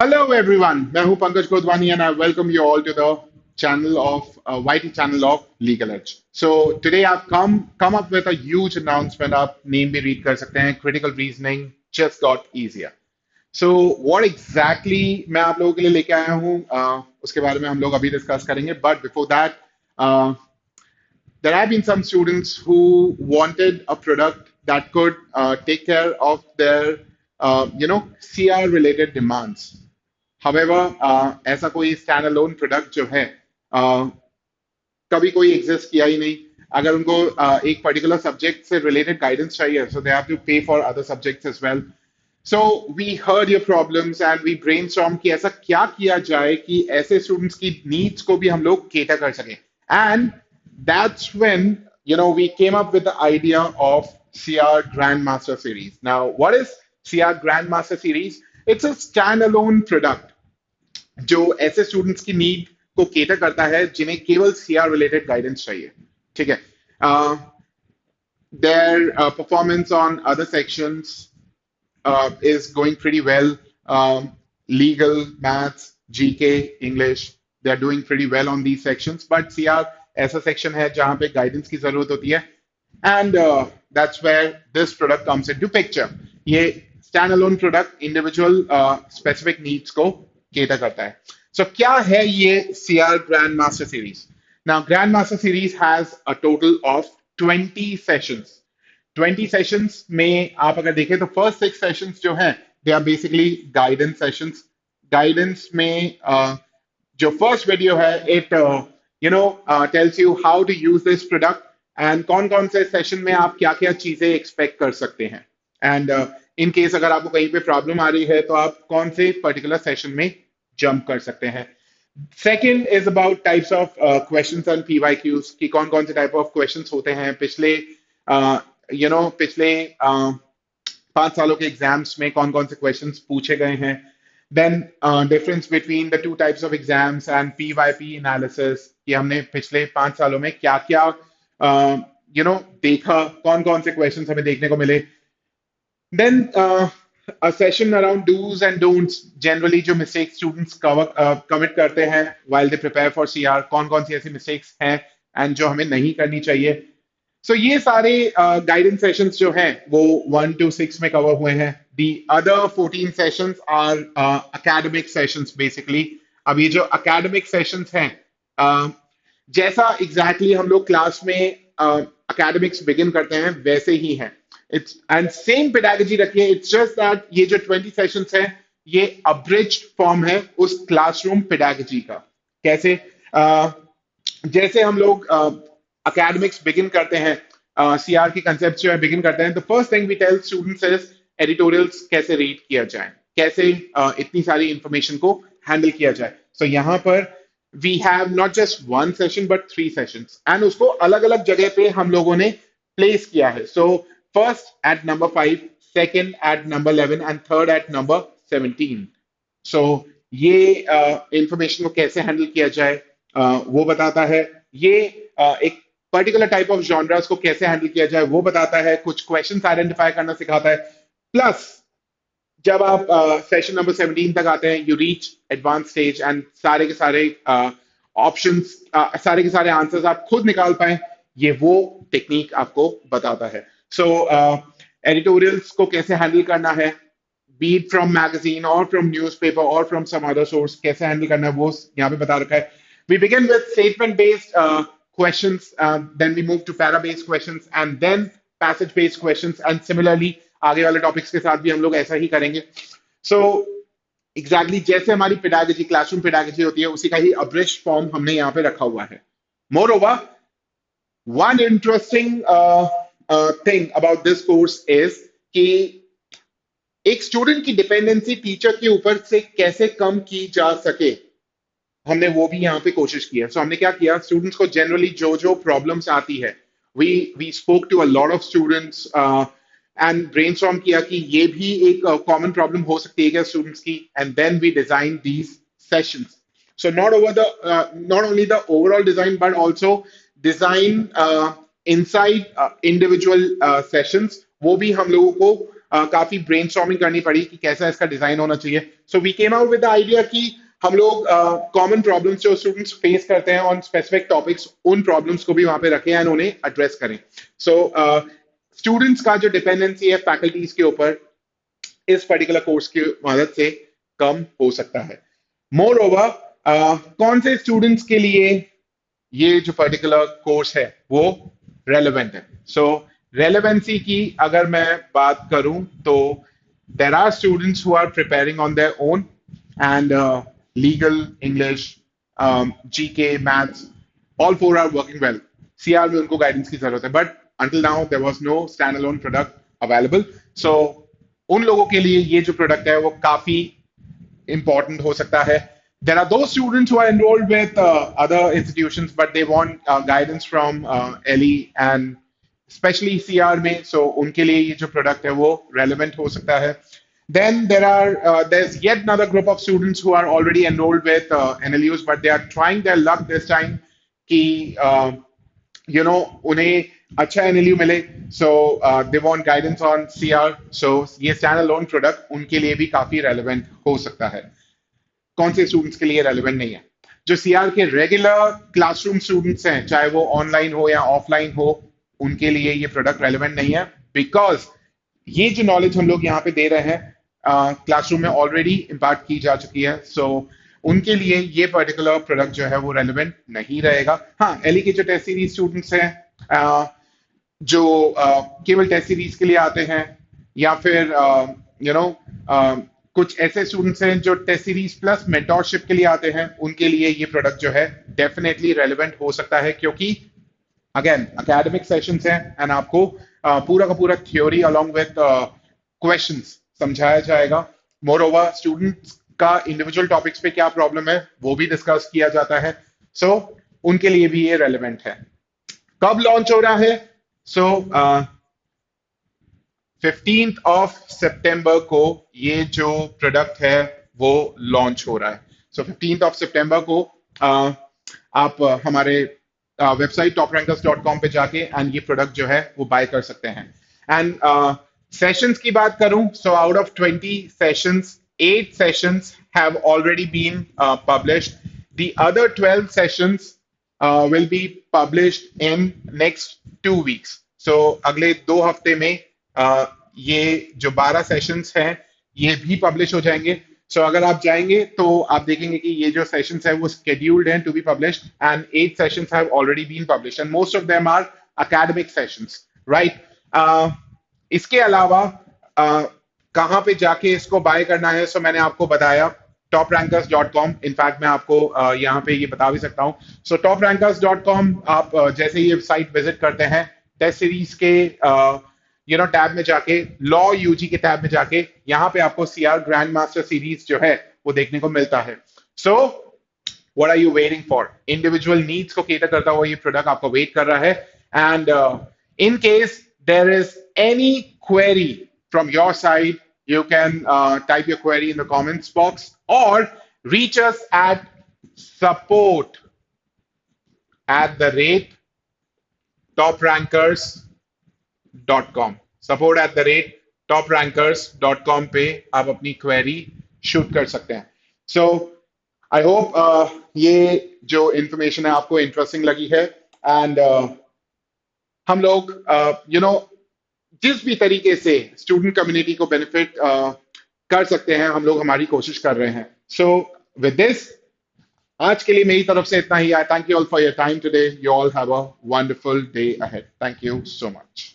Hello everyone, मैं हूं Pankaj Godwani and I welcome you all to the channel of YT channel of Legal Edge. So today I've come up with a huge announcement. आप name भी read कर सकते हैं. Critical reasoning just got easier. So what exactly मैं आप लोगों के लिए लेके आया हूँ उसके बारे में हम लोग अभी डिस्कस करेंगे. But before that, uh, there have been some students who wanted a product that could take care of their CR related demands. However, ऐसा कोई स्टैंड अलोन प्रोडक्ट जो है कभी कोई एग्जिस्ट किया ही नहीं. अगर उनको एक पर्टिकुलर सब्जेक्ट से रिलेटेड गाइडेंस चाहिए, so they have to pay for other subjects as well. So we heard your problems and we brainstorm कि ऐसा क्या किया जाए कि ऐसे स्टूडेंट्स की नीड्स को भी हम लोग केटर कर सकें. And that's when we came up with the idea of CR Grandmaster Series. Now, what is CR Grandmaster Series? It's a standalone product जो ऐसे स्टूडेंट्स की नीड को केटर करता है जिन्हें केवल सीआर रिलेटेड गाइडेंस चाहिए. ठीक है. Their performance on other sections is going pretty well. Legal, maths, GK, English, they're doing pretty well on these sections. But CR ऐसा section है जहाँ पे guidance की जरूरत होती है. And that's where this product comes into picture. ये standalone product individual specific needs को cater करता है. So क्या है ये CR Grandmaster Series? Now, Grandmaster Series has a total of 20 sessions. 20 sessions में आप अगर देखें तो फर्स्ट सिक्स सेशंस जो हैं they are basically guidance sessions. Guidance में जो फर्स्ट वीडियो है it tells you how to use this product and कौन कौन से सेशन में आप क्या क्या चीजें एक्सपेक्ट कर सकते हैं. एंड इन केस अगर आपको कहीं पे प्रॉब्लम आ रही है तो आप कौन से पर्टिकुलर सेशन में जंप कर सकते हैं. Second is about types of questions and PYQs कि कौन कौन से टाइप ऑफ क्वेश्चंस होते हैं पिछले पिछले 5 सालों के एग्जाम्स में कौन कौन से क्वेश्चंस पूछे गए हैं. Then difference between the two types of exams and PYP analysis कि हमने पिछले 5 सालों में क्या क्या देखा, कौन कौन से क्वेश्चंस हमें देखने को मिले. Then a session around do's and don'ts, generally जो mistakes students commit करते हैं while they prepare for CR, कौन कौन सी ऐसी mistakes हैं and जो हमें नहीं करनी चाहिए. So ये सारे guidance sessions जो हैं वो 1 to 6 में cover हुए हैं. The other 14 sessions are academic sessions basically. अब ये जो academic sessions हैं जैसा exactly हम लोग क्लास में academics begin करते हैं वैसे ही हैं. It's and same pedagogy रखिए. It's just that ये जो 20 सेशंस है ये abridged फॉर्म है उस क्लासरूम pedagogy का. कैसे जैसे हम लोग academics begin करते हैं, CR की concepts जो है begin करते हैं, the first thing we tell students is editorials कैसे read किया जाए, कैसे इतनी सारी information को handle किया जाए. So यहाँ पर we have not just one session but 3 sessions and उसको अलग अलग जगह पे हम लोगों ने place किया है. So first at number 5, second at number 11 and third at number 17. So ये इंफॉर्मेशन को कैसे हैंडल किया जाए वो बताता है. ये एक पर्टिकुलर टाइप ऑफ जॉनरास को कैसे हैंडल किया जाए वो बताता है. कुछ क्वेश्चंस आइडेंटिफाई करना सिखाता है. प्लस जब आप सेशन नंबर 17 तक आते हैं you reach advance stage and सारे के सारे ऑप्शंस, सारे के सारे आंसर्स आप खुद निकाल पाए, ये वो टेक्निक आपको बताता है. सो एडिटोरियल्स को कैसे हैंडल करना है, बी इट फ्रॉम मैगजीन और फ्रॉम न्यूज़पेपर और फ्रॉम सम अदर सोर्स, कैसे हैंडल करना है वो यहाँ पे बता रखा है. We begin with statement based questions, then we move to para based questions and then passage based questions and similarly आगे वाले टॉपिक्स के साथ भी हम लोग ऐसा ही करेंगे. सो एग्जैक्टली जैसे हमारी पेडागोजी क्लासरूम पेडागोजी होती है उसी का ही अब्रिज्ड फॉर्म हमने यहाँ पे रखा हुआ है. मोर one interesting thing about this course is कि एक स्टूडेंट की डिपेंडेंसी टीचर के ऊपर से कैसे कम की जा सके, हमने वो भी यहाँ पे कोशिश की है. सो हमने क्या किया, स्टूडेंट्स को जनरली जो जो प्रॉब्लम्स आती है we spoke to a lot of students and brainstorm किया कि ये भी एक कॉमन प्रॉब्लम हो सकती है क्या स्टूडेंट्स की, and then we design these sessions. So not only the overall design, but also design inside individual sessions. वो भी हम लोगों को काफी ब्रेनस्टॉर्मिंग करनी पड़ी कि कैसा इसका डिजाइन होना चाहिए. So we came out with the idea कि हम लोग कॉमन प्रॉब्लम्स जो स्टूडेंट्स फेस करते हैं ऑन स्पेसिफिक टॉपिक्स, उन प्रॉब्लम्स को भी वहां पे रखें एंड उन्हें एड्रेस करें. सो स्टूडेंट्स का जो डिपेंडेंसी है फैकल्टीज के ऊपर इस पर्टिकुलर कोर्स की मदद से कम हो सकता है. मोर ओवर कौन से स्टूडेंट्स के लिए ये जो पर्टिकुलर कोर्स है वो रेलेवेंट है. सो रेलेवेंसी की अगर मैं बात करूं तो there are students who are preparing on their own and legal, English, GK, maths, all four are working well. CR में उनको guidance की जरूरत है, but until now there was no standalone product available. So उन लोगों के लिए ये जो प्रोडक्ट है वो काफी important हो सकता है. There are those students who are enrolled with other institutions, but they want guidance from LE and especially CR में, so उनके लिए ये जो product है वो relevant हो सकता है. Then there's yet another group of students who are already enrolled with NLUs, but they are trying their luck this time कि उन्हें अच्छा NLU मिले. So they want guidance on CR. So ये standalone product उनके लिए भी काफी relevant हो सकता है. कौन से स्टूडेंट्स के लिए रेलेवेंट नहीं है? जो सीआर के रेगुलर क्लासरूम स्टूडेंट्स हैं, चाहे वो ऑनलाइन हो या ऑफलाइन हो, उनके लिए ये प्रोडक्ट रेलेवेंट नहीं है, बिकॉज ये जो नॉलेज हम लोग यहाँ पे दे रहे हैं क्लासरूम में ऑलरेडी इम्पार्ट की जा चुकी है. सो उनके लिए ये पर्टिकुलर प्रोडक्ट जो है वो रेलेवेंट नहीं रहेगा. हाँ, एलई के जो टेस्ट सीरीज स्टूडेंट्स हैं जो केवल टेस्ट सीरीज के लिए आते हैं, या फिर कुछ ऐसे स्टूडेंट्स हैं जो टेस्ट सीरीज प्लस मेंटोरशिप के लिए आते हैं, उनके लिए ये प्रोडक्ट जो है डेफिनेटली रेलेवेंट हो सकता है, क्योंकि अगेन एकेडमिक सेशंस हैं एंड आपको पूरा का पूरा थ्योरी अलोंग विद क्वेश्चंस समझाया जाएगा. मोर ओवर स्टूडेंट्स का इंडिविजुअल टॉपिक्स पे क्या प्रॉब्लम है वो भी डिस्कस किया जाता है. सो उनके लिए भी ये रेलेवेंट है. कब लॉन्च हो रहा है? सो 15th of September को ये जो प्रोडक्ट है वो लॉन्च हो रहा है. सो 15th of September को आप हमारे वेबसाइट toprankers.com पे जाके एंड ये प्रोडक्ट जो है वो बाय कर सकते हैं. एंड सेशंस की बात करूं, so out of 20 sessions 8 sessions have already been published. The other 12 sessions will be published in next 2 weeks. So अगले 2 हफ्ते में ये जो 12 सेशंस हैं ये भी पब्लिश हो जाएंगे. सो अगर आप जाएंगे तो आप देखेंगे कि ये जो सेशंस है वो स्केड्यूल्ड हैं to be published and 8 sessions have already been published and most of them are academic sessions, right. इसके अलावा कहाँ पे जाके इसको बाय करना है? सो मैंने आपको बताया toprankers.com. इनफैक्ट मैं आपको यहाँ पे ये बता भी सकता हूँ. सो toprankers.com आप जैसे ये साइट विजिट करते हैं, टेस्ट सीरीज के टैब में जाके, लॉ यूजी के टैब में जाके, यहाँ पे आपको सीआर ग्रैंड मास्टर सीरीज जो है वो देखने को मिलता है. So what are you waiting for? Individual needs को केटर करता हुआ ये प्रोडक्ट आपको वेट कर रहा है. And in case there is any query from your side, you can type your query in the comments box or reach us at support@toprankers.com. support@toprankers.com पे आप अपनी क्वेरी शूट कर सकते हैं. सो आई होप ये जो इंफॉर्मेशन है आपको इंटरेस्टिंग लगी है. एंड हम लोग जिस भी तरीके से स्टूडेंट कम्युनिटी को बेनिफिट कर सकते हैं, हम लोग हमारी कोशिश कर रहे हैं. सो विद दिस, आज के लिए मेरी तरफ से इतना ही. I thank you all for your time today. You all have a wonderful day ahead. Thank you so much.